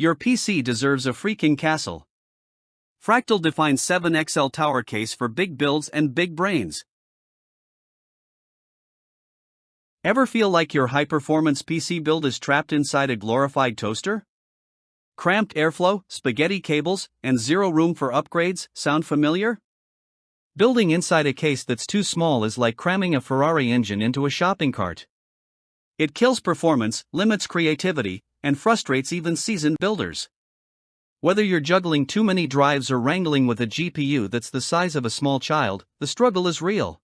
Your PC deserves a freaking castle. Fractal defines 7XL tower case for big builds and big brains. Ever feel like your high-performance PC build is trapped inside a glorified toaster? Cramped airflow, spaghetti cables, and zero room for upgrades sound familiar? Building inside a case that's too small is like cramming a Ferrari engine into a shopping cart. It kills performance, limits creativity, and frustrates even seasoned builders. Whether you're juggling too many drives or wrangling with a GPU that's the size of a small child, the struggle is real.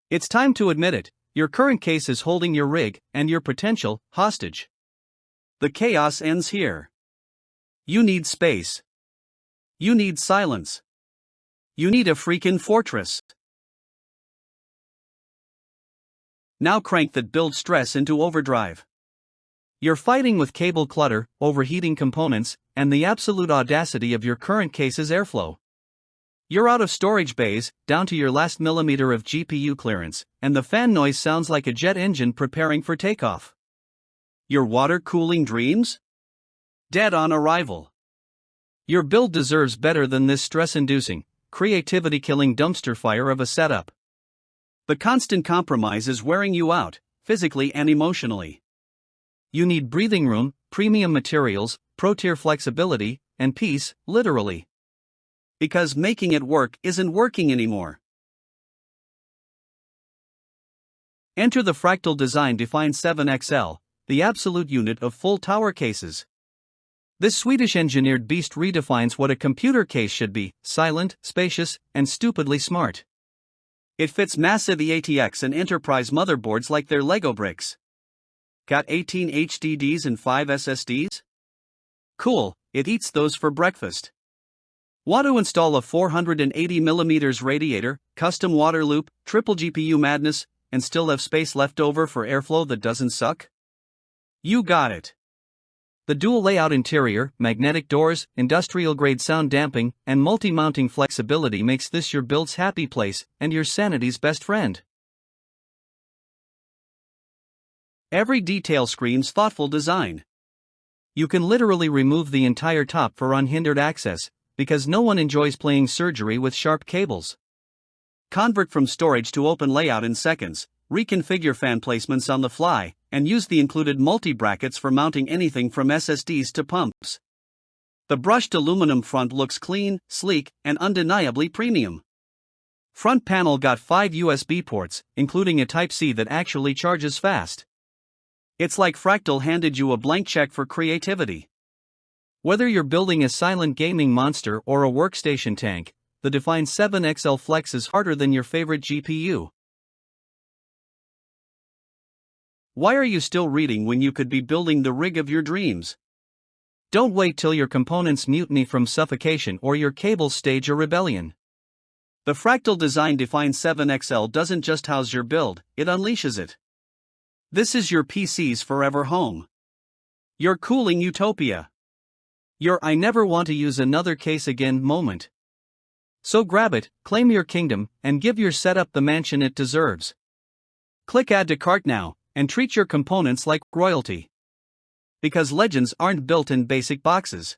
It's time to admit it, your current case is holding your rig, and your potential, hostage. The chaos ends here. You need space. You need silence. You need a freaking fortress. Now crank that builds stress into overdrive. You're fighting with cable clutter, overheating components, and the absolute audacity of your current case's airflow. You're out of storage bays, down to your last millimeter of GPU clearance, and the fan noise sounds like a jet engine preparing for takeoff. Your water cooling dreams? Dead on arrival. Your build deserves better than this stress-inducing, creativity-killing dumpster fire of a setup. The constant compromise is wearing you out, physically and emotionally. You need breathing room, premium materials, pro-tier flexibility, and peace, literally. Because making it work isn't working anymore. Enter the Fractal design-defined 7XL, the absolute unit of full tower cases. This Swedish-engineered beast redefines what a computer case should be: silent, spacious, and stupidly smart. It fits massive E-ATX and enterprise motherboards like they're Lego bricks. Got 18 HDDs and 5 SSDs? Cool, it eats those for breakfast. Want to install a 480mm Radiator, custom water loop, triple GPU madness, and still have space left over for airflow that doesn't suck? You got it. The dual layout interior, magnetic doors, industrial-grade sound damping, and multi-mounting flexibility makes this your build's happy place and your sanity's best friend. Every detail screams thoughtful design. You can literally remove the entire top for unhindered access, because no one enjoys playing surgery with sharp cables. Convert from storage to open layout in seconds, reconfigure fan placements on the fly, and use the included multi-brackets for mounting anything from SSDs to pumps. The brushed aluminum front looks clean, sleek, and undeniably premium. Front panel got 5 USB ports, including a Type-C that actually charges fast. It's like Fractal handed you a blank check for creativity. Whether you're building a silent gaming monster or a workstation tank, the Define 7XL Flex is harder than your favorite GPU. Why are you still reading when you could be building the rig of your dreams? Don't wait till your components mutiny from suffocation or your cables stage a rebellion. The Fractal design Define 7XL doesn't just house your build, it unleashes it. This is your PC's forever home. Your cooling utopia. Your I never want to use another case again moment. So grab it, claim your kingdom, and give your setup the mansion it deserves. Click Add to Cart now, and treat your components like royalty. Because legends aren't built in basic boxes.